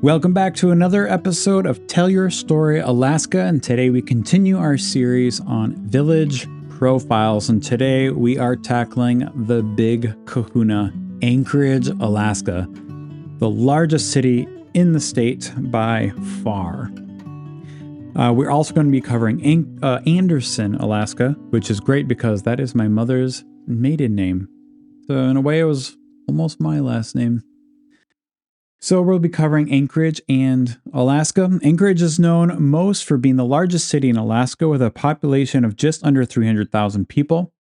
Welcome back to another episode of Tell Your Story Alaska, and today we continue our series on village profiles, and today we are tackling the Big Kahuna, Anchorage, Alaska, the largest city in the state by far. We're also going to be covering Anderson, Alaska, which is great because that is my mother's maiden name. So in a way, it was almost my last name. So we'll be covering Anchorage and Alaska. Anchorage is known most for being the largest city in Alaska with a population of just under 300,000 people.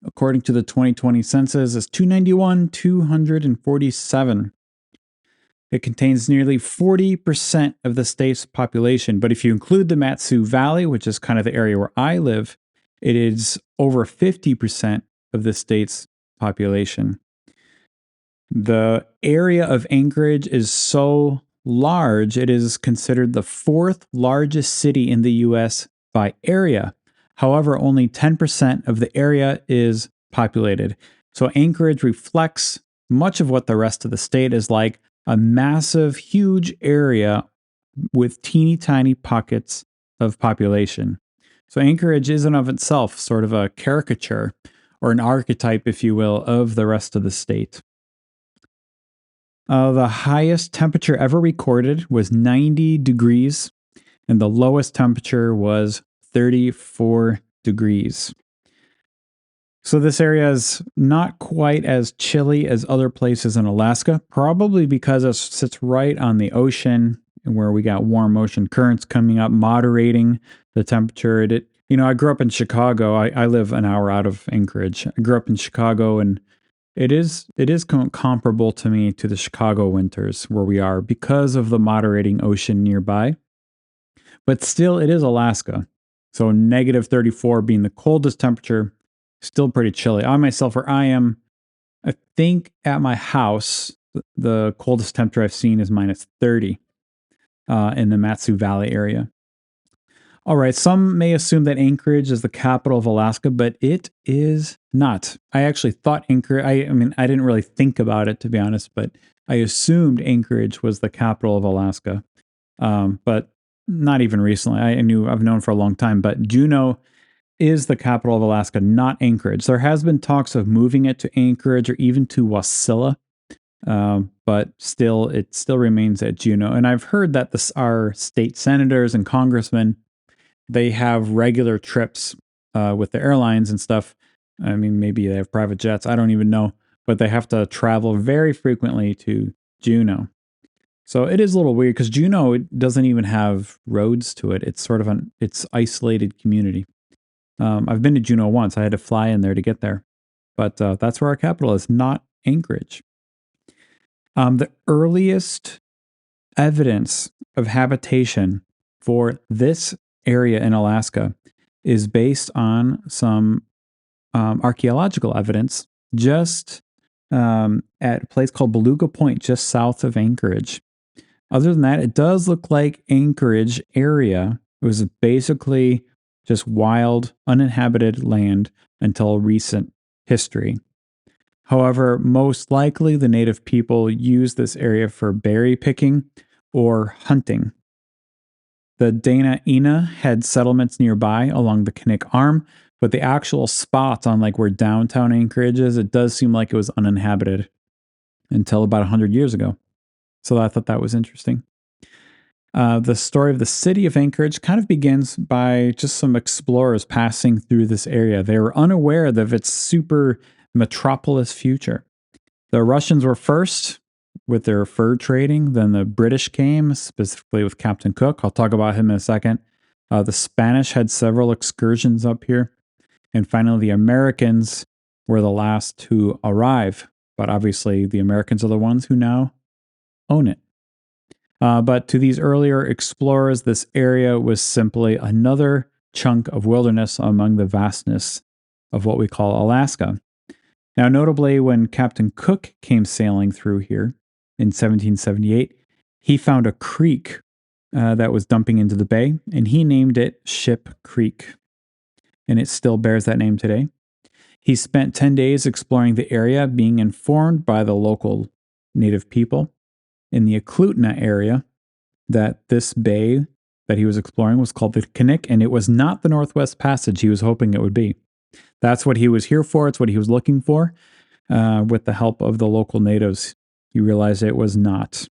According to the 2020 census, it's 291,247. It contains nearly 40% of the state's population, but if you include the Matsu Valley, which is kind of the area where I live, it is over 50% of the state's population. The area of Anchorage is so large, it is considered the fourth largest city in the U.S. by area. However, only 10% of the area is populated. So Anchorage reflects much of what the rest of the state is like, a massive, huge area with teeny tiny pockets of population. So Anchorage is in of itself sort of a caricature or an archetype, if you will, of the rest of the state. The highest temperature ever recorded was 90 degrees, and the lowest temperature was 34 degrees. So this area is not quite as chilly as other places in Alaska, probably because it sits right on the ocean where we got warm ocean currents coming up, moderating the temperature. I grew up in Chicago. I live an hour out of Anchorage. I grew up in Chicago, and it is comparable to me to the Chicago winters where we are because of the moderating ocean nearby. But still, it is Alaska. So negative 34 being the coldest temperature, still pretty chilly. I myself, where I am, I think at my house, the coldest temperature I've seen is minus 30 in the Matsu Valley area. All right, some may assume that Anchorage is the capital of Alaska, but it is not. I actually thought Anchorage, I didn't really think about it, to be honest, but I assumed Anchorage was the capital of Alaska. But not even recently. I've known for a long time, but Juneau is the capital of Alaska, not Anchorage. There has been talks of moving it to Anchorage or even to Wasilla, but still, it still remains at Juneau. And I've heard that our state senators and congressmen, they have regular trips with the airlines and stuff. I mean, maybe they have private jets. I don't even know. But they have to travel very frequently to Juneau. So it is a little weird because Juneau doesn't even have roads to it. It's sort of it's isolated community. I've been to Juneau once. I had to fly in there to get there. But that's where our capital is, not Anchorage. The earliest evidence of habitation for this area in Alaska is based on some archaeological evidence just at a place called Beluga Point, just south of Anchorage. Other than that, it does look like Anchorage area was basically just wild, uninhabited land until recent history. However, most likely the native people used this area for berry picking or hunting. The Dana Ina had settlements nearby along the Knik Arm, but the actual spot on where downtown Anchorage is, it does seem like it was uninhabited until about 100 years ago. So I thought that was interesting. The story of the city of Anchorage kind of begins by just some explorers passing through this area. They were unaware of its super metropolis future. The Russians were first with their fur trading. Then the British came, specifically with Captain Cook. I'll talk about him in a second. The Spanish had several excursions up here. And finally, the Americans were the last to arrive. But obviously, the Americans are the ones who now own it. But to these earlier explorers, this area was simply another chunk of wilderness among the vastness of what we call Alaska. Now, notably, when Captain Cook came sailing through here in 1778, he found a creek that was dumping into the bay, and he named it Ship Creek. And it still bears that name today. He spent 10 days exploring the area, being informed by the local native people in the Eklutna area that this bay that he was exploring was called the Kinnick, and it was not the Northwest Passage he was hoping it would be. That's what he was here for. It's what he was looking for. With the help of the local natives, he realized it was not.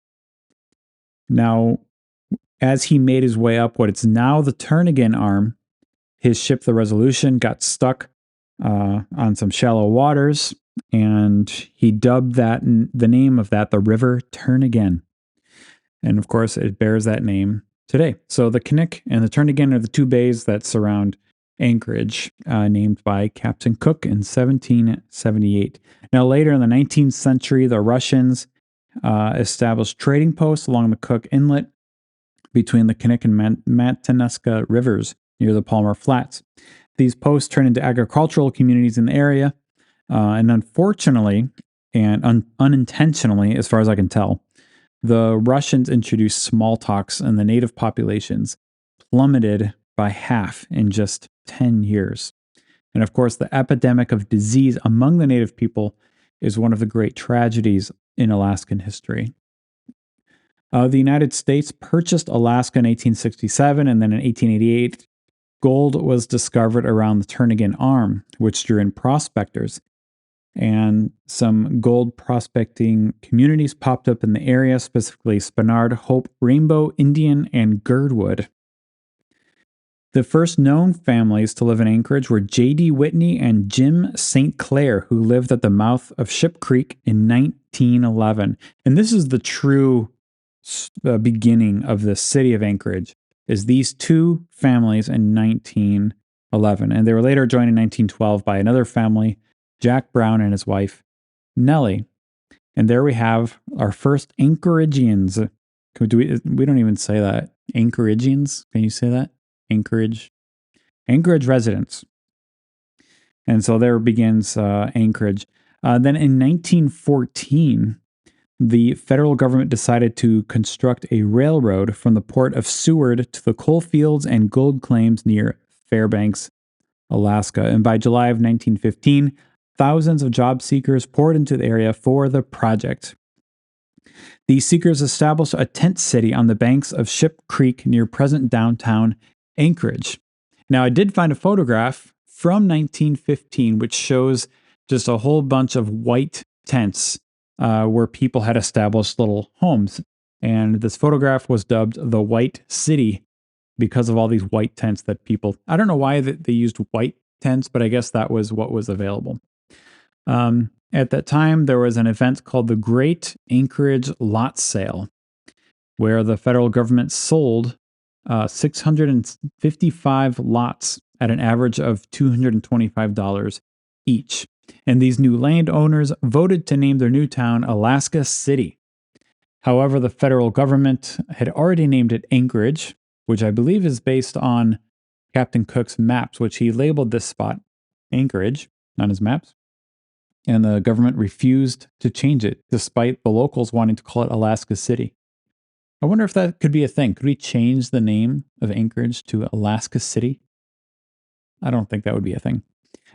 Now, as he made his way up what it's now the Turnagain Arm, his ship, the Resolution, got stuck on some shallow waters, and he dubbed the name of that the River Turnagain. And of course, it bears that name today. So the Kinnick and the Turnagain are the two bays that surround Anchorage, named by Captain Cook in 1778. Now, later in the 19th century, the Russians established trading posts along the Cook Inlet between the Kinnick and Matanuska rivers near the Palmer Flats. These posts turned into agricultural communities in the area, and unfortunately, and unintentionally, as far as I can tell, the Russians introduced smallpox, and the native populations plummeted by half in just 10 years. And of course, the epidemic of disease among the native people is one of the great tragedies in Alaskan history. The United States purchased Alaska in 1867, and then in 1888, gold was discovered around the Turnagain Arm, which drew in prospectors. And some gold prospecting communities popped up in the area, specifically Spenard, Hope, Rainbow, Indian, and Girdwood. The first known families to live in Anchorage were J.D. Whitney and Jim St. Clair, who lived at the mouth of Ship Creek in 1911. And this is the true beginning of the city of Anchorage, is these two families in 1911. And they were later joined in 1912 by another family, Jack Brown and his wife, Nellie. And there we have our first Anchoragians. We don't even say that. Anchoragians? Can you say that? Anchorage residents. And so there begins Anchorage. Then in 1914, the federal government decided to construct a railroad from the port of Seward to the coal fields and gold claims near Fairbanks, Alaska. And by July of 1915, thousands of job seekers poured into the area for the project. These seekers established a tent city on the banks of Ship Creek near present downtown Anchorage. Now, I did find a photograph from 1915, which shows just a whole bunch of white tents where people had established little homes. And this photograph was dubbed the White City because of all these white tents that people, I don't know why they used white tents, but I guess that was what was available. At that time, there was an event called the Great Anchorage Lot Sale, where the federal government sold 655 lots at an average of $225 each. And these new landowners voted to name their new town Alaska City. However, the federal government had already named it Anchorage, which I believe is based on Captain Cook's maps, which he labeled this spot Anchorage on his maps. And the government refused to change it, despite the locals wanting to call it Alaska City. I wonder if that could be a thing. Could we change the name of Anchorage to Alaska City? I don't think that would be a thing.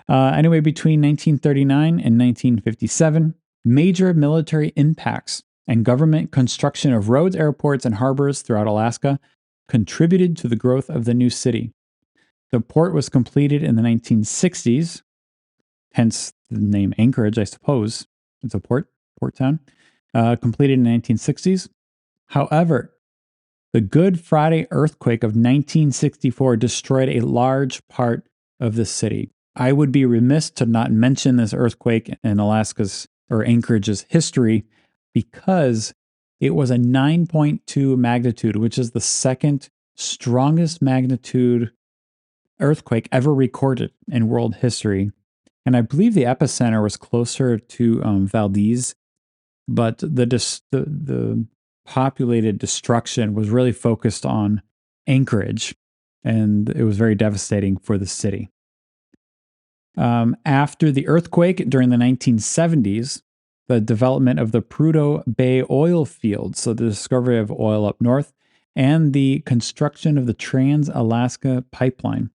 Anyway, between 1939 and 1957, major military impacts and government construction of roads, airports, and harbors throughout Alaska contributed to the growth of the new city. The port was completed in the 1960s, hence the name Anchorage, I suppose. It's a port town. Completed in the 1960s. However, the Good Friday earthquake of 1964 destroyed a large part of the city. I would be remiss to not mention this earthquake in Alaska's or Anchorage's history because it was a 9.2 magnitude, which is the second strongest magnitude earthquake ever recorded in world history. And I believe the epicenter was closer to Valdez, but the populated destruction was really focused on Anchorage, and it was very devastating for the city. After the earthquake during the 1970s, the development of the Prudhoe Bay oil fields, so the discovery of oil up north, and the construction of the Trans-Alaska Pipeline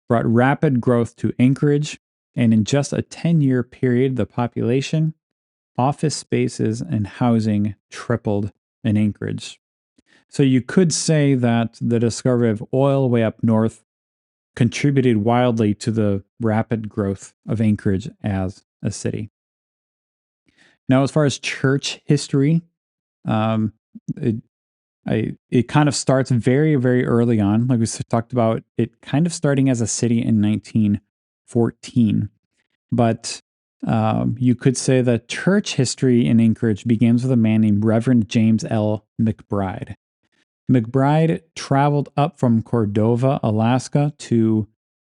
brought rapid growth to Anchorage, and in just a 10-year period, the population, office spaces, and housing tripled in Anchorage. So you could say that the discovery of oil way up north contributed wildly to the rapid growth of Anchorage as a city. Now, as far as church history, um, it, it kind of starts very, very early on. Like we talked about, it kind of starting as a city in 1914. But you could say that church history in Anchorage begins with a man named Reverend James L. McBride. McBride traveled up from Cordova, Alaska to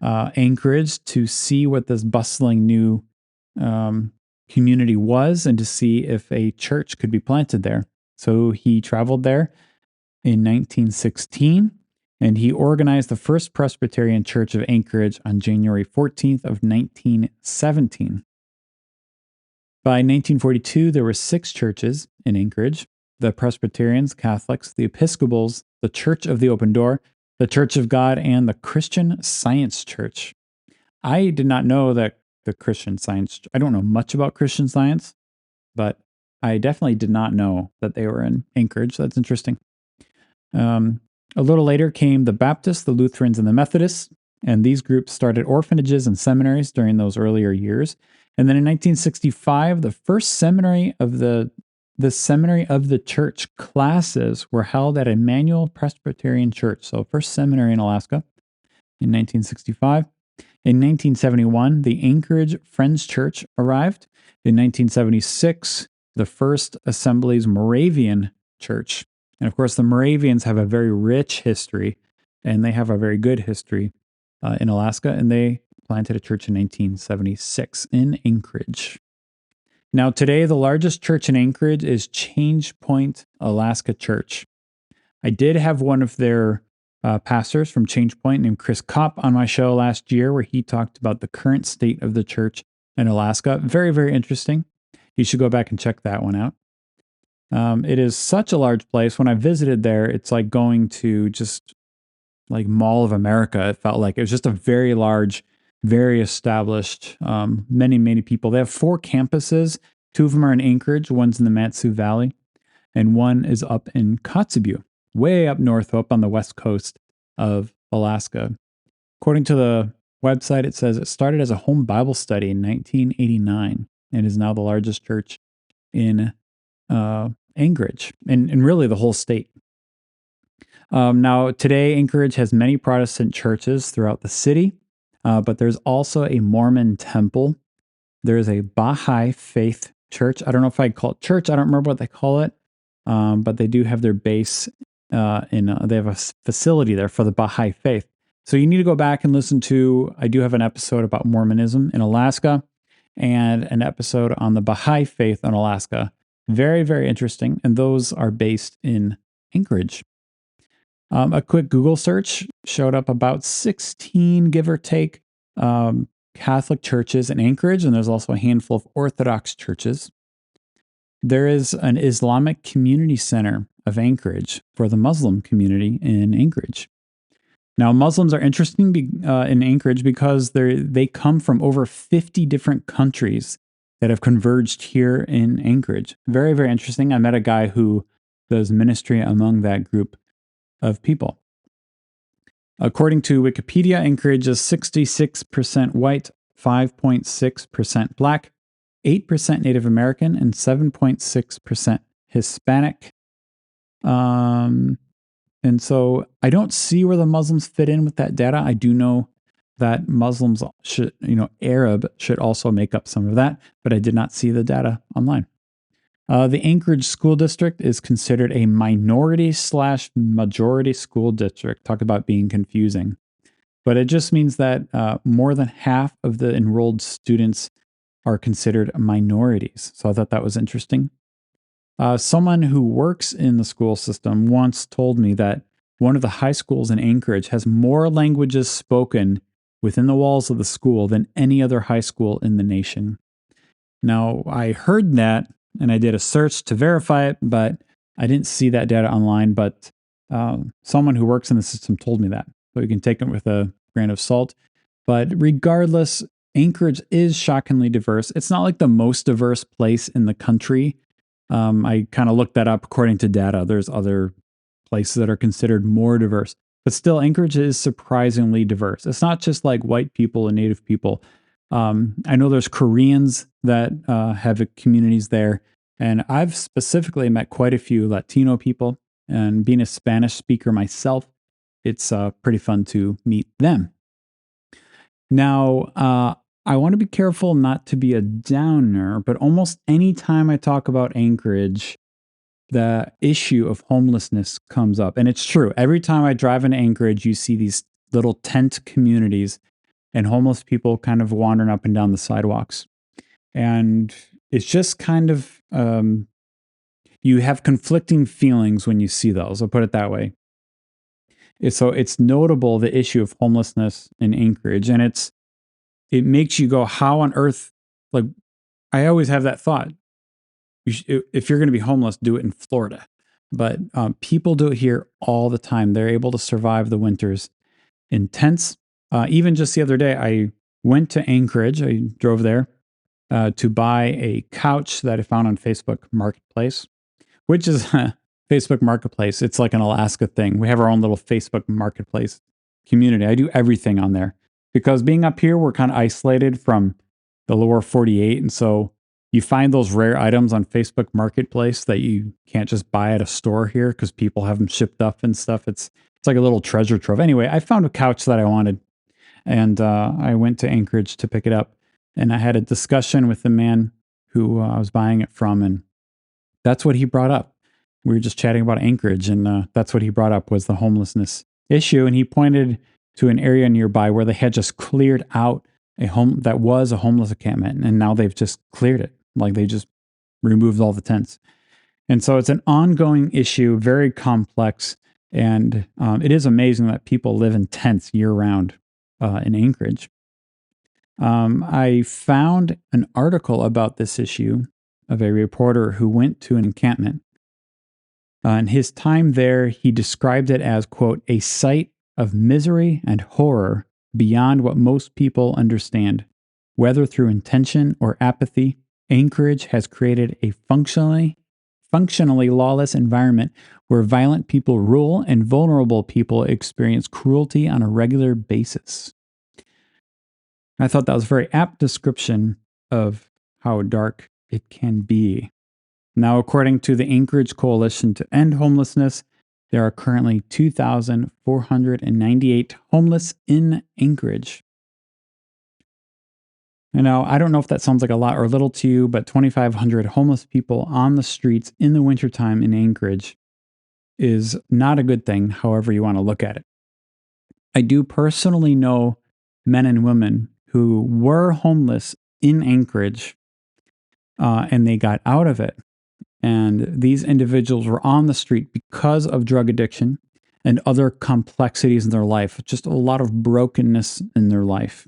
Anchorage to see what this bustling new um, community was and to see if a church could be planted there. So he traveled there in 1916 and he organized the first Presbyterian Church of Anchorage on January 14th of 1917. By 1942, there were 6 churches in Anchorage: the Presbyterians, Catholics, the Episcopals, the Church of the Open Door, the Church of God, and the Christian Science Church. I did not know that the Christian Science, I don't know much about Christian Science, but I definitely did not know that they were in Anchorage. That's interesting. A little later came the Baptists, the Lutherans, and the Methodists, and these groups started orphanages and seminaries during those earlier years. And then in 1965, the first seminary of the Seminary of the Church classes were held at Emmanuel Presbyterian Church. So first seminary in Alaska in 1965. In 1971, the Anchorage Friends Church arrived. In 1976, the first Assemblies Moravian Church. And of course, the Moravians have a very rich history, and they have a very good history in Alaska, and they planted a church in 1976 in Anchorage. Now, today, the largest church in Anchorage is Change Point Alaska Church. I did have one of their pastors from Change Point named Chris Kopp on my show last year, where he talked about the current state of the church in Alaska. Very, very interesting. You should go back and check that one out. It is such a large place. When I visited there, it's like going to just like Mall of America. It felt like it was just a very large, very established, many, many people. They have 4 campuses. 2 of them are in Anchorage. One's in the Mat-Su Valley, and one is up in Kotzebue, way up north, up on the west coast of Alaska. According to the website, it says it started as a home Bible study in 1989 and is now the largest church in Anchorage and really the whole state. Now, today, Anchorage has many Protestant churches throughout the city, but there's also a Mormon temple. There is a Baha'i Faith church. I don't know if I'd call it church. I don't remember what they call it, but they do have their base they have a facility there for the Baha'i Faith. So you need to go back and listen to, I do have an episode about Mormonism in Alaska and an episode on the Baha'i Faith in Alaska. Very, very interesting. And those are based in Anchorage. A quick Google search showed up about 16, give or take, Catholic churches in Anchorage, and there's also a handful of Orthodox churches. There is an Islamic Community Center of Anchorage for the Muslim community in Anchorage. Now, Muslims are interesting in Anchorage because they come from over 50 different countries that have converged here in Anchorage. Very, very interesting. I met a guy who does ministry among that group of people. According to Wikipedia, Anchorage is 66% white, 5.6% black, 8% Native American, and 7.6% Hispanic. And so I don't see where the Muslims fit in with that data. I do know that Muslims should, Arab should also make up some of that, but I did not see the data online. The Anchorage School District is considered a minority/majority school district. Talk about being confusing. But it just means that more than half of the enrolled students are considered minorities. So I thought that was interesting. Someone who works in the school system once told me that one of the high schools in Anchorage has more languages spoken within the walls of the school than any other high school in the nation. Now, I heard that, and I did a search to verify it, but I didn't see that data online. But someone who works in the system told me that. So you can take it with a grain of salt. But regardless, Anchorage is shockingly diverse. It's not like the most diverse place in the country. I kind of looked that up according to data. There's other places that are considered more diverse. But still, Anchorage is surprisingly diverse. It's not just like white people and Native people. I know there's Koreans that have communities there. And I've specifically met quite a few Latino people. And being a Spanish speaker myself, it's pretty fun to meet them. Now, I want to be careful not to be a downer, but almost any time I talk about Anchorage, the issue of homelessness comes up. And it's true. Every time I drive into Anchorage, you see these little tent communities and homeless people kind of wandering up and down the sidewalks. And it's just kind of, you have conflicting feelings when you see those. I'll put it that way. So it's notable, the issue of homelessness in Anchorage. And it makes you go, how on earth? Like, I always have that thought. If you're going to be homeless, do it in Florida. But people do it here all the time. They're able to survive the winters in tents. Even just the other day, I went to Anchorage. I drove there to buy a couch that I found on Facebook Marketplace, which is Facebook Marketplace. It's like an Alaska thing. We have our own little Facebook Marketplace community. I do everything on there because being up here, we're kind of isolated from the lower 48. And so you find those rare items on Facebook Marketplace that you can't just buy at a store here because people have them shipped up and stuff. It's like a little treasure trove. Anyway, I found a couch that I wanted, and I went to Anchorage to pick it up. And I had a discussion with the man who I was buying it from, and that's what he brought up. We were just chatting about Anchorage, and that's what he brought up was the homelessness issue. And he pointed to an area nearby where they had just cleared out a home that was a homeless encampment, and now they've just cleared it. Like they just removed all the tents. And so it's an ongoing issue, very complex. And it is amazing that people live in tents year round in Anchorage. I found an article about this issue of a reporter who went to an encampment. In his time there, he described it as, quote, a sight of misery and horror beyond what most people understand. Whether through intention or apathy, Anchorage has created a functionally lawless environment where violent people rule and vulnerable people experience cruelty on a regular basis. I thought that was a very apt description of how dark it can be. Now, according to the Anchorage Coalition to End Homelessness, there are currently 2,498 homeless in Anchorage. Now, I don't know if that sounds like a lot or little to you, but 2,500 homeless people on the streets in the wintertime in Anchorage is not a good thing, however you want to look at it. I do personally know men and women who were homeless in Anchorage and they got out of it. And these individuals were on the street because of drug addiction and other complexities in their life, just a lot of brokenness in their life.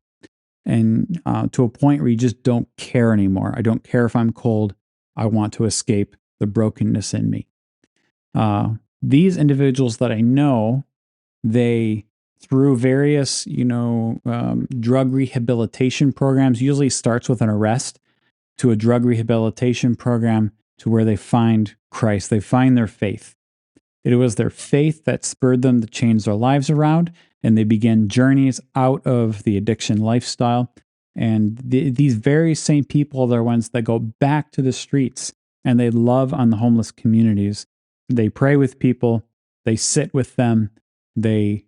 And to a point where you just don't care anymore. I don't care if I'm cold. I want to escape the brokenness in me. These individuals that I know, they, through various, drug rehabilitation programs, usually starts with an arrest, to a drug rehabilitation program to where they find Christ. They find their faith. It was their faith that spurred them to change their lives around, and they begin journeys out of the addiction lifestyle. And these very same people are ones that go back to the streets, and they love on the homeless communities. They pray with people. They sit with them. They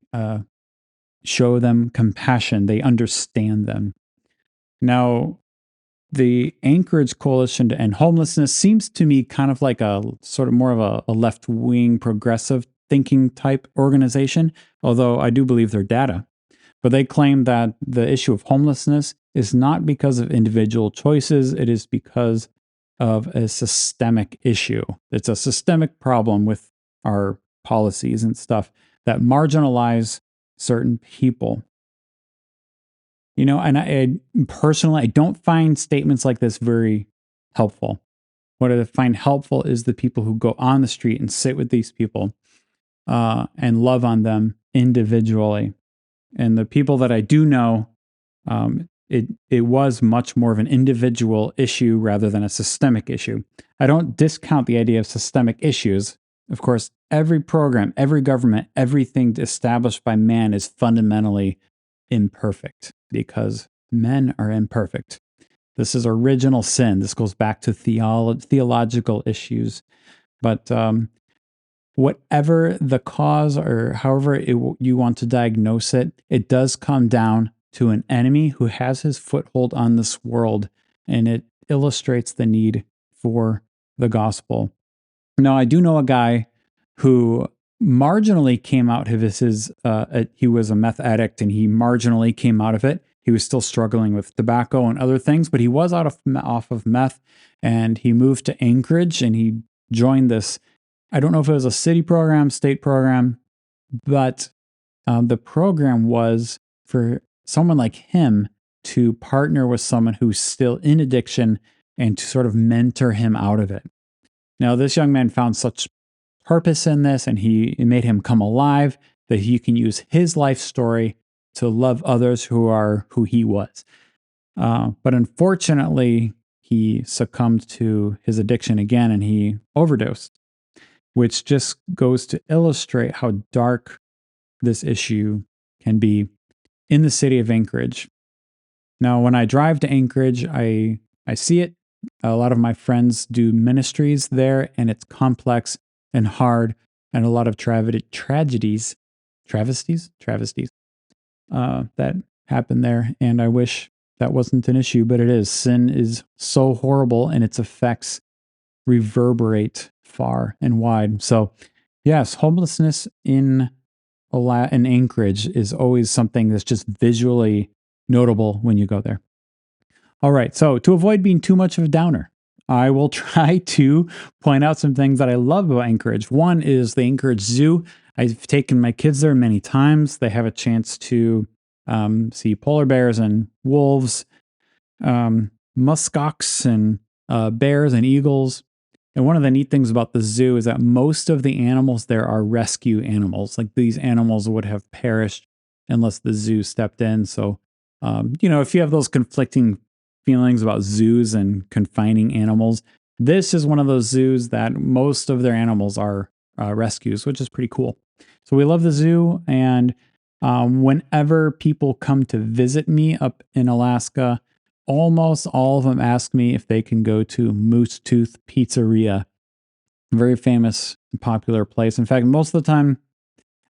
show them compassion. They understand them. Now, the Anchorage Coalition to End Homelessness seems to me kind of like a sort of more of a left-wing progressive thinking type organization, although I do believe their data. But they claim that the issue of homelessness is not because of individual choices, it is because of a systemic issue. It's a systemic problem with our policies and stuff that marginalize certain people. And I personally, I don't find statements like this very helpful. What I find helpful is the people who go on the street and sit with these people and love on them individually. And the people that I do know, it was much more of an individual issue rather than a systemic issue. I don't discount the idea of systemic issues. of course, every program, every government, everything established by man is fundamentally imperfect because men are imperfect. This is original sin. This goes back to theological issues. But whatever the cause or however you want to diagnose it, it does come down to an enemy who has his foothold on this world, and it illustrates the need for the gospel. Now, I do know a guy who marginally came out of he was a meth addict and he marginally came out of it. He was still struggling with tobacco and other things, but he was off of meth, and he moved to Anchorage and he joined this. I don't know if it was a city program, state program, but the program was for someone like him to partner with someone who's still in addiction and to sort of mentor him out of it. Now, this young man found such purpose in this, and it made him come alive that he can use his life story to love others who are who he was. But unfortunately, he succumbed to his addiction again and he overdosed, which just goes to illustrate how dark this issue can be in the city of Anchorage. Now, when I drive to Anchorage, I see it. A lot of my friends do ministries there, and it's complex and hard, and a lot of travesties that happen there. And I wish that wasn't an issue, but it is. Sin is so horrible, and its effects reverberate far and wide. So, yes, homelessness in Anchorage is always something that's just visually notable when you go there. All right, so to avoid being too much of a downer, I will try to point out some things that I love about Anchorage. One is the Anchorage Zoo. I've taken my kids there many times. They have a chance to see polar bears and wolves, muskox and bears and eagles. And one of the neat things about the zoo is that most of the animals there are rescue animals. Like these animals would have perished unless the zoo stepped in. So, if you have those conflicting feelings about zoos and confining animals, this is one of those zoos that most of their animals are rescues, which is pretty cool. So we love the zoo. And whenever people come to visit me up in Alaska, almost all of them ask me if they can go to Moose Tooth Pizzeria. Very famous, popular place. In fact, most of the time,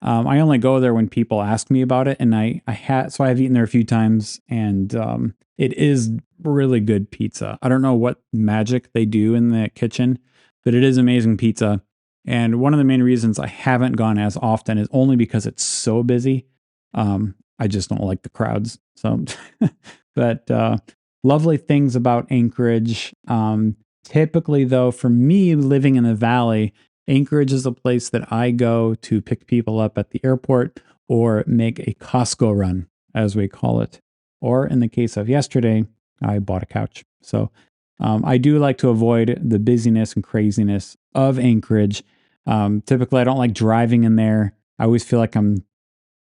I only go there when people ask me about it. And I've eaten there a few times, and it is really good pizza. I don't know what magic they do in the kitchen, but it is amazing pizza. And one of the main reasons I haven't gone as often is only because it's so busy. I just don't like the crowds. So, but lovely things about Anchorage. Typically, though, for me living in the valley, Anchorage is a place that I go to pick people up at the airport or make a Costco run, as we call it. Or in the case of yesterday, I bought a couch. So I do like to avoid the busyness and craziness of Anchorage. Typically, I don't like driving in there. I always feel like I'm,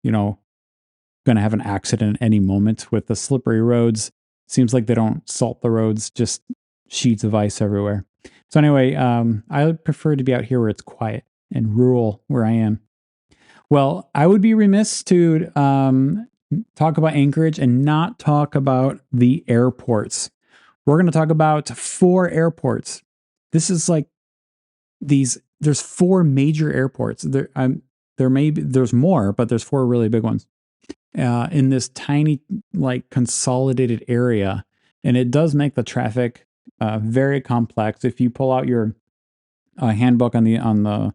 going to have an accident at any moment with the slippery roads. Seems like they don't salt the roads, just sheets of ice everywhere. So anyway, I prefer to be out here where it's quiet and rural where I am. Well, I would be remiss to talk about Anchorage and not talk about the airports. We're going to talk about 4 airports. This is like there's 4 major airports. There's more, but there's 4 really big ones in this tiny, like consolidated area. And it does make the traffic very complex. If you pull out your handbook on the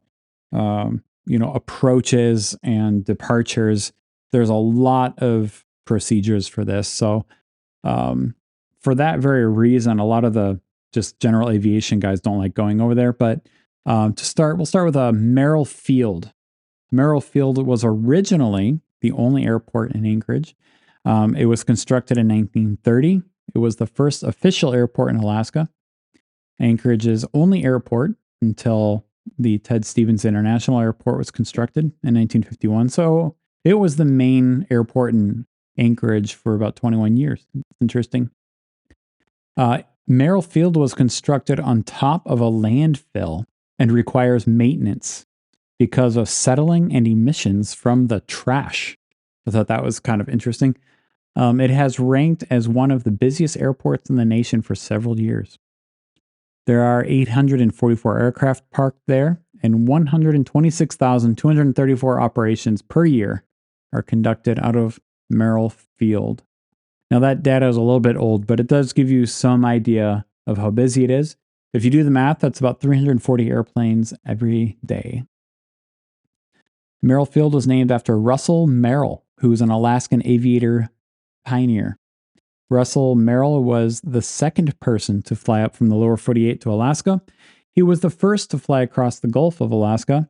approaches and departures, there's a lot of procedures for this. So for that very reason, a lot of the just general aviation guys don't like going over there. But we'll start with Merrill Field. Merrill Field was originally the only airport in Anchorage. It was constructed in 1930. It was the first official airport in Alaska. Anchorage's only airport until the Ted Stevens International Airport was constructed in 1951. So it was the main airport in Anchorage for about 21 years. It's interesting. Merrill Field was constructed on top of a landfill, and requires maintenance because of settling and emissions from the trash. I thought that was kind of interesting. It has ranked as one of the busiest airports in the nation for several years. There are 844 aircraft parked there, and 126,234 operations per year are conducted out of Merrill Field. Now, that data is a little bit old, but it does give you some idea of how busy it is. If you do the math, that's about 340 airplanes every day. Merrill Field was named after Russell Merrill, who was an Alaskan aviator pioneer. Russell Merrill was the second person to fly up from the lower 48 to Alaska. He was the first to fly across the Gulf of Alaska,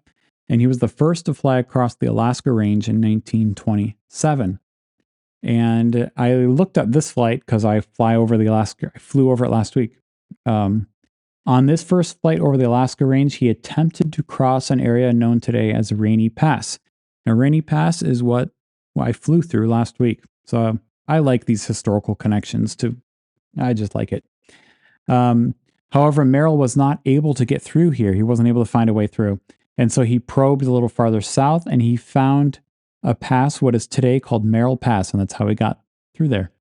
and he was the first to fly across the Alaska Range in 1927. And I looked up this flight because I flew over it last week. On this first flight over the Alaska Range, he attempted to cross an area known today as Rainy Pass. Now, Rainy Pass is what I flew through last week. So I like these historical connections I just like it. However, Merrill was not able to get through here. He wasn't able to find a way through. And so he probed a little farther south and he found a pass, what is today called Merrill Pass. And that's how he got through there.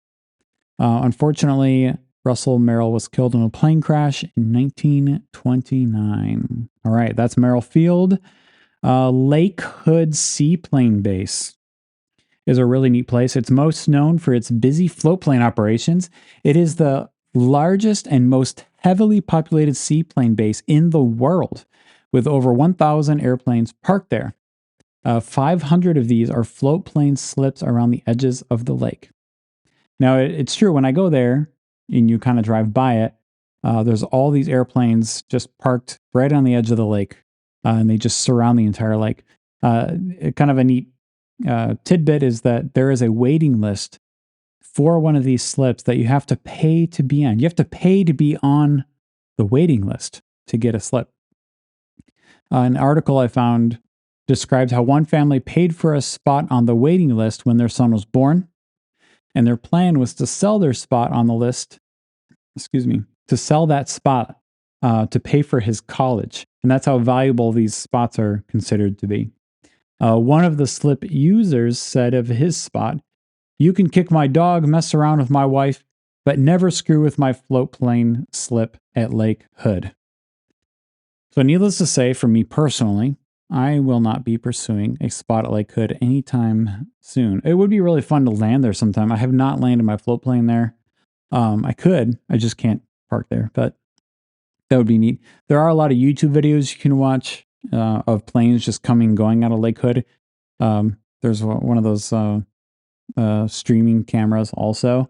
Unfortunately, Russell Merrill was killed in a plane crash in 1929. All right, that's Merrill Field. Lake Hood Seaplane Base is a really neat place. It's most known for its busy floatplane operations. It is the largest and most heavily populated seaplane base in the world, with over 1,000 airplanes parked there. 500 of these are floatplane slips around the edges of the lake. Now, it's true, when I go there and you kind of drive by it, there's all these airplanes just parked right on the edge of the lake, and they just surround the entire lake. Kind of a neat tidbit is that there is a waiting list for one of these slips that you have to pay to be on. You have to pay to be on the waiting list to get a slip. An article I found describes how one family paid for a spot on the waiting list when their son was born, and their plan was to sell their spot on the list, to sell that spot to pay for his college. And that's how valuable these spots are considered to be. One of the slip users said of his spot, "You can kick my dog, mess around with my wife, but never screw with my float plane slip at Lake Hood." So needless to say, for me personally, I will not be pursuing a spot at Lake Hood anytime soon. It would be really fun to land there sometime. I have not landed my float plane there. I could, I just can't park there, but that would be neat. There are a lot of YouTube videos you can watch of planes just going out of Lake Hood. There's one of those streaming cameras also.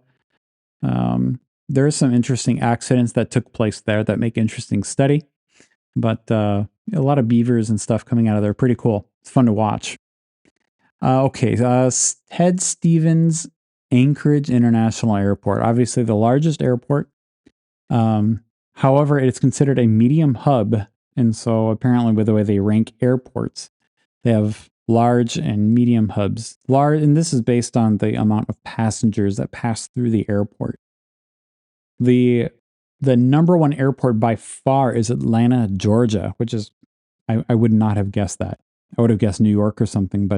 There are some interesting accidents that took place there that make interesting study, but a lot of beavers and stuff coming out of there. Pretty cool. It's fun to watch. Ted Stevens Anchorage International Airport, obviously the largest airport. However, it's considered a medium hub. And so apparently with the way they rank airports, they have large and medium hubs. And this is based on the amount of passengers that pass through the airport. The number one airport by far is Atlanta, Georgia, which is, I would not have guessed that. I would have guessed New York or something,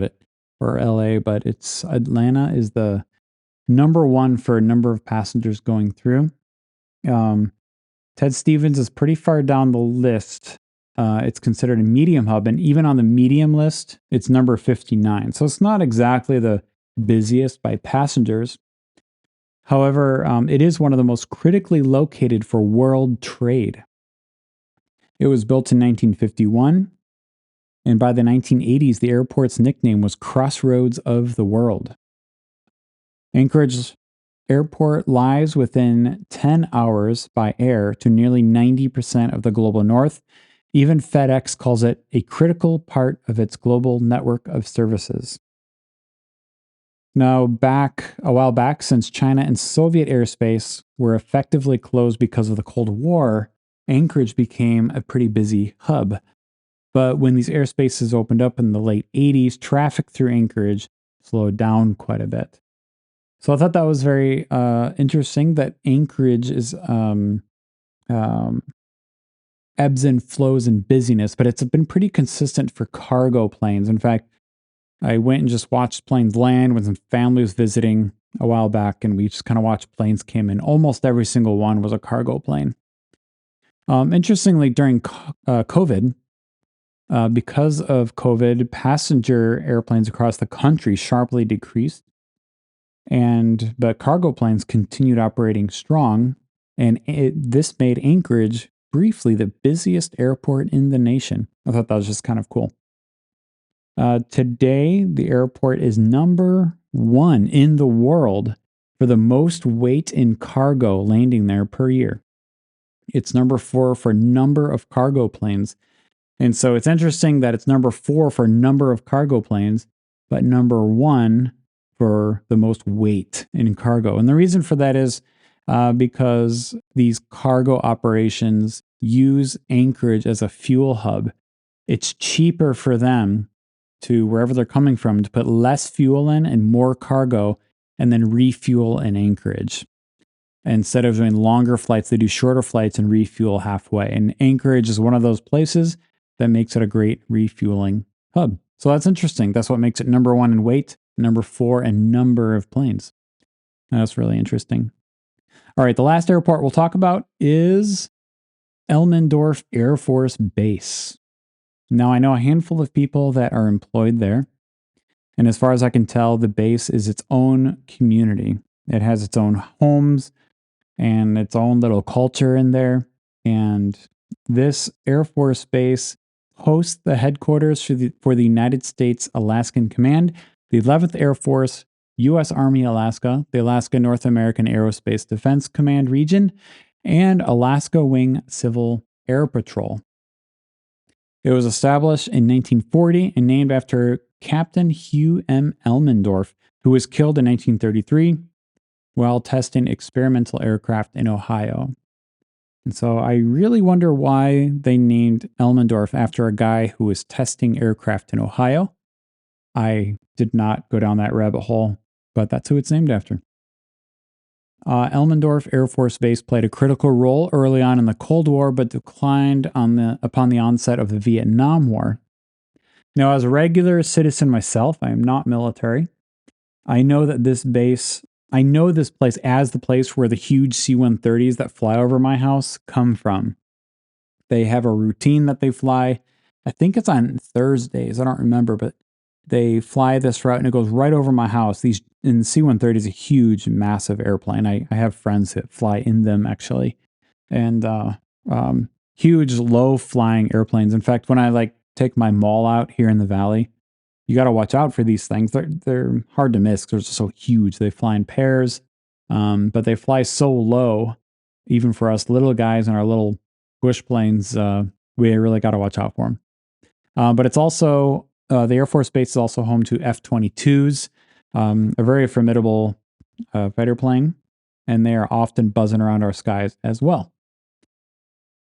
or LA, but it's Atlanta is the number one for a number of passengers going through. Ted Stevens is pretty far down the list. It's considered a medium hub, and even on the medium list, it's number 59. So it's not exactly the busiest by passengers. However, it is one of the most critically located for world trade. It was built in 1951, and by the 1980s, the airport's nickname was Crossroads of the World. Anchorage Airport lies within 10 hours by air to nearly 90% of the global north. Even FedEx calls it a critical part of its global network of services. Now, a while back, since China and Soviet airspace were effectively closed because of the Cold War, Anchorage became a pretty busy hub. But when these airspaces opened up in the late 80s, traffic through Anchorage slowed down quite a bit. So I thought that was very interesting that Anchorage is ebbs and flows and busyness, but it's been pretty consistent for cargo planes. In fact, I went and just watched planes land when some family was visiting a while back, and we just kind of watched planes come in. Almost every single one was a cargo plane. Interestingly, during COVID, because of COVID, passenger airplanes across the country sharply decreased, but cargo planes continued operating strong, and this made Anchorage briefly the busiest airport in the nation. I thought that was just kind of cool. Today, the airport is number 1 in the world for the most weight in cargo landing there per year. It's number 4 for number of cargo planes. And so it's interesting that it's number 4 for number of cargo planes, but number 1 for the most weight in cargo. And the reason for that is because these cargo operations use Anchorage as a fuel hub. It's cheaper for them to wherever they're coming from to put less fuel in and more cargo and then refuel in Anchorage. Instead of doing longer flights, they do shorter flights and refuel halfway. And Anchorage is one of those places that makes it a great refueling hub. So that's interesting. That's what makes it number 1 in weight, number 4 in number of planes. That's really interesting. All right, the last airport we'll talk about is Elmendorf Air Force Base. Now, I know a handful of people that are employed there. And as far as I can tell, the base is its own community. It has its own homes and its own little culture in there. And this Air Force Base hosts the headquarters for the United States Alaskan Command, the 11th Air Force, U.S. Army Alaska, the Alaska North American Aerospace Defense Command region, and Alaska Wing Civil Air Patrol. It was established in 1940 and named after Captain Hugh M. Elmendorf, who was killed in 1933 while testing experimental aircraft in Ohio. And so I really wonder why they named Elmendorf after a guy who was testing aircraft in Ohio. I did not go down that rabbit hole, but that's who it's named after. Elmendorf Air Force Base played a critical role early on in the Cold War, but declined upon the onset of the Vietnam War. Now, as a regular citizen myself, I am not military. I know this place as the place where the huge C-130s that fly over my house come from. They have a routine that they fly. I think it's on Thursdays. I don't remember, but they fly this route and it goes right over my house. The C-130 is a huge, massive airplane. I have friends that fly in them actually, and huge, low-flying airplanes. In fact, when I take my mall out here in the valley, you got to watch out for these things. They're hard to miss because they're so huge. They fly in pairs, but they fly so low, even for us little guys in our little bush planes. We really got to watch out for them. But it's also the Air Force Base is also home to F-22s, a very formidable fighter plane, and they are often buzzing around our skies as well.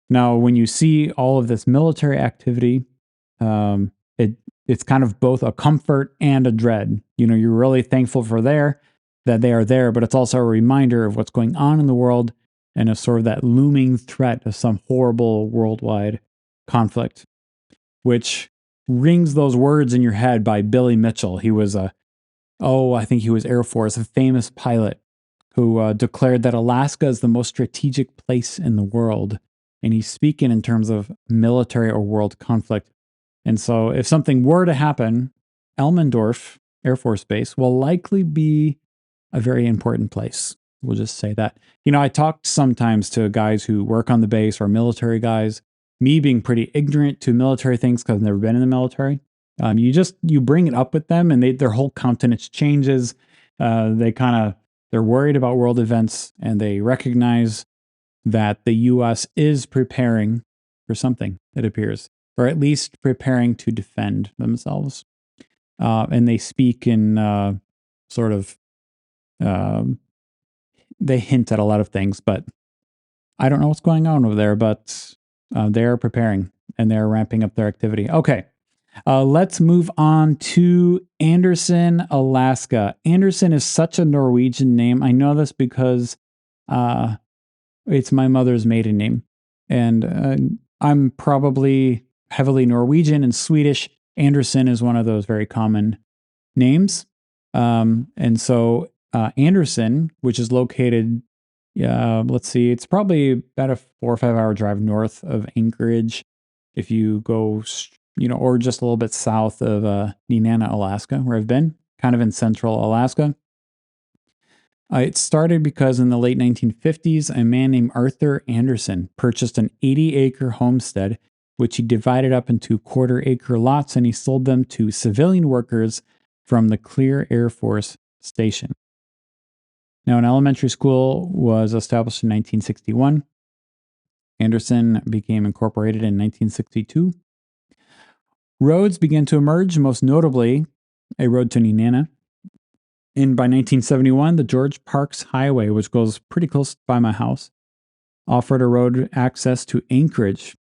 Now, when you see all of this military activity, it's kind of both a comfort and a dread. You know, you're really thankful for that they are there, but it's also a reminder of what's going on in the world and a sort of that looming threat of some horrible worldwide conflict, which rings those words in your head by Billy Mitchell. He was I think he was Air Force, a famous pilot who declared that Alaska is the most strategic place in the world. And he's speaking in terms of military or world conflict. And so if something were to happen, Elmendorf Air Force Base will likely be a very important place. We'll just say that. You know, I talked sometimes to guys who work on the base or military guys, me being pretty ignorant to military things because I've never been in the military. You bring it up with them and their whole countenance changes. They're worried about world events and they recognize that the U.S. is preparing for something, it appears, or at least preparing to defend themselves. And they speak in they hint at a lot of things, but I don't know what's going on over there, but they're preparing and they're ramping up their activity. Okay, let's move on to Anderson, Alaska. Anderson is such a Norwegian name. I know this because it's my mother's maiden name. And I'm probably heavily Norwegian and Swedish. Anderson is one of those very common names. And so Anderson, which is located, let's see, it's probably about a 4 or 5 hour drive north of Anchorage. If you go, or just a little bit south of Nenana, Alaska, where I've been, kind of in central Alaska. It started because in the late 1950s, a man named Arthur Anderson purchased an 80-acre homestead, which he divided up into quarter-acre lots, and he sold them to civilian workers from the Clear Air Force Station. Now, an elementary school was established in 1961. Anderson became incorporated in 1962. Roads began to emerge, most notably a road to Nenana. And by 1971, the George Parks Highway, which goes pretty close by my house, offered a road access to Anchorage.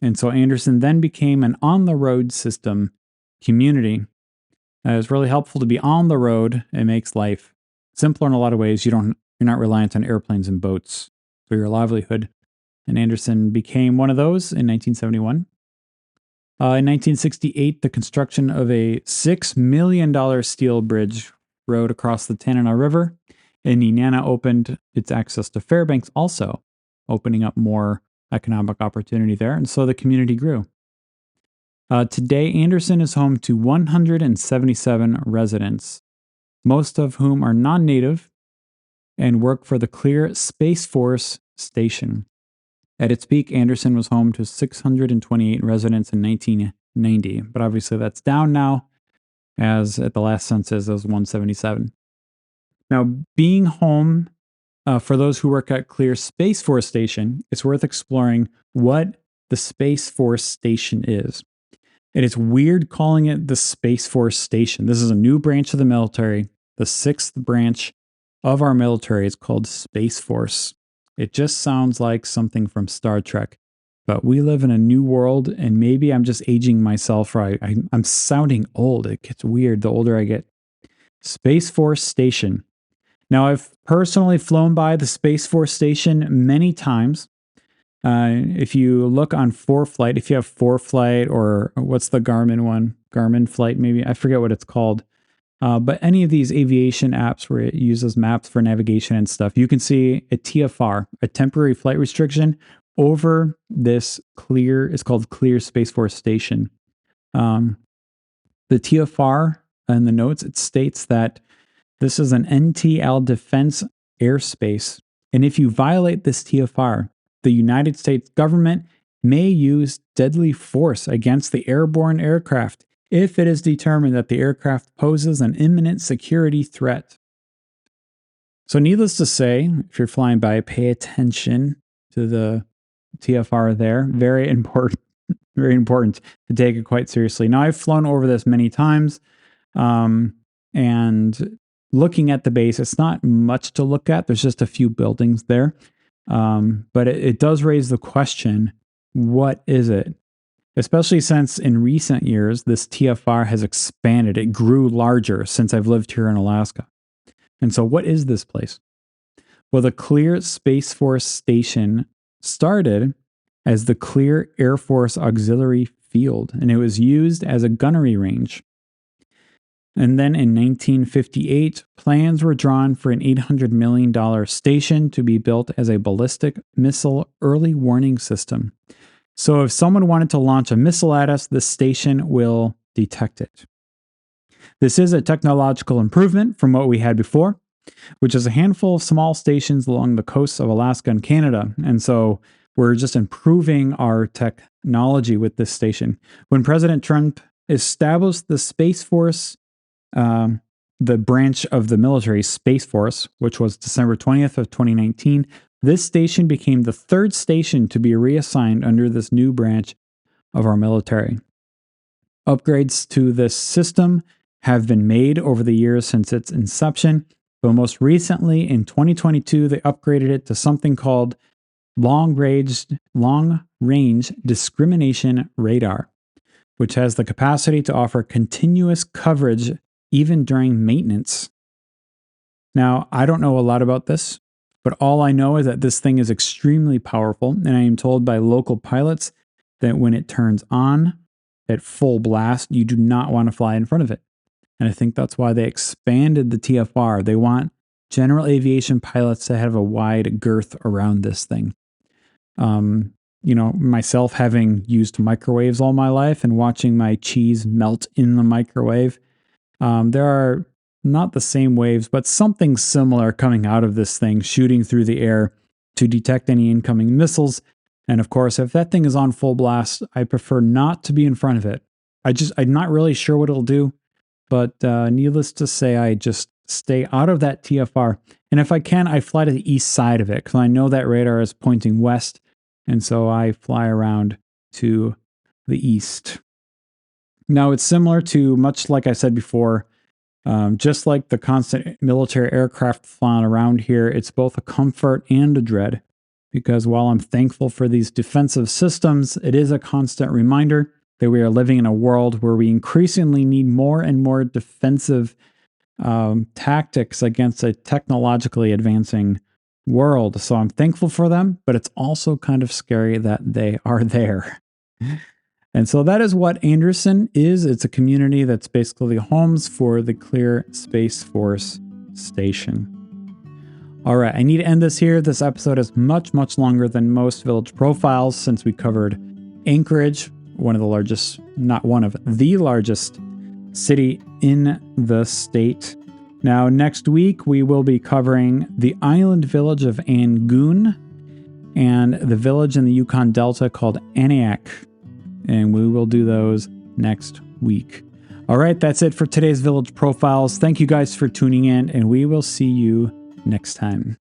And so Anderson then became an on-the-road system community. It was really helpful to be on the road. It makes life simpler in a lot of ways. You're not reliant on airplanes and boats for your livelihood. And Anderson became one of those in 1971. In 1968, the construction of a $6 million steel bridge road across the Tanana River in Nenana opened its access to Fairbanks, also opening up more economic opportunity there. And so the community grew. Today, Anderson is home to 177 residents, most of whom are non-native and work for the Clear Space Force Station. At its peak, Anderson was home to 628 residents in 1990, but obviously that's down now, as at the last census it was 177. Now, being home for those who work at Clear Space Force Station, it's worth exploring what the Space Force Station is. And it's weird calling it the Space Force Station. This is a new branch of the military, the 6th branch of our military. It's called Space Force. It just sounds like something from Star Trek. But we live in a new world, and maybe I'm just aging myself, or I'm sounding old. It gets weird the older I get. Space Force Station. Now, I've personally flown by the Space Force Station many times. If you look on ForeFlight, if you have ForeFlight, or what's the Garmin one? Garmin Flight, maybe. I forget what it's called. But any of these aviation apps where it uses maps for navigation and stuff, you can see a TFR, a temporary flight restriction, over this it's called Clear Space Force Station. The TFR in the notes, it states that this is an NTL defense airspace. And if you violate this TFR, the United States government may use deadly force against the airborne aircraft if it is determined that the aircraft poses an imminent security threat. So needless to say, if you're flying by, pay attention to the TFR there. Very important, very important to take it quite seriously. Now, I've flown over this many times, and looking at the base, it's not much to look at. There's just a few buildings there. But it does raise the question, what is it? Especially since in recent years, this TFR has expanded. It grew larger since I've lived here in Alaska. And so what is this place? Well, the Clear Space Force Station started as the Clear Air Force Auxiliary Field, and it was used as a gunnery range. And then in 1958, plans were drawn for an $800 million station to be built as a ballistic missile early warning system. So if someone wanted to launch a missile at us, the station will detect it. This is a technological improvement from what we had before, which is a handful of small stations along the coasts of Alaska and Canada. And so we're just improving our technology with this station. When President Trump established the Space Force, the branch of the military, Space Force, which was December 20th of 2019, this station became the third station to be reassigned under this new branch of our military. Upgrades to this system have been made over the years since its inception, but most recently in 2022, they upgraded it to something called long range discrimination radar, which has the capacity to offer continuous coverage even during maintenance. Now, I don't know a lot about this, but all I know is that this thing is extremely powerful, and I am told by local pilots that when it turns on at full blast, you do not want to fly in front of it. And I think that's why they expanded the TFR. They want general aviation pilots to have a wide girth around this thing. Myself having used microwaves all my life and watching my cheese melt in the microwave, there are not the same waves, but something similar coming out of this thing, shooting through the air to detect any incoming missiles. And of course, if that thing is on full blast, I prefer not to be in front of it. I'm not really sure what it'll do, but needless to say, I just stay out of that TFR. And if I can, I fly to the east side of it because I know that radar is pointing west. And so I fly around to the east. Now, it's similar to, much like I said before, just like the constant military aircraft flying around here, it's both a comfort and a dread. Because while I'm thankful for these defensive systems, it is a constant reminder that we are living in a world where we increasingly need more and more defensive tactics against a technologically advancing world. So I'm thankful for them, but it's also kind of scary that they are there. And so that is what Anderson is. It's a community that's basically homes for the Clear Space Force Station. All right, I need to end this here. This episode is much, much longer than most village profiles since we covered Anchorage, one of the largest, not one of the largest city in the state. Now, next week, we will be covering the island village of Angoon and the village in the Yukon Delta called Aniak. And we will do those next week. All right, that's it for today's Village Profiles. Thank you guys for tuning in, and we will see you next time.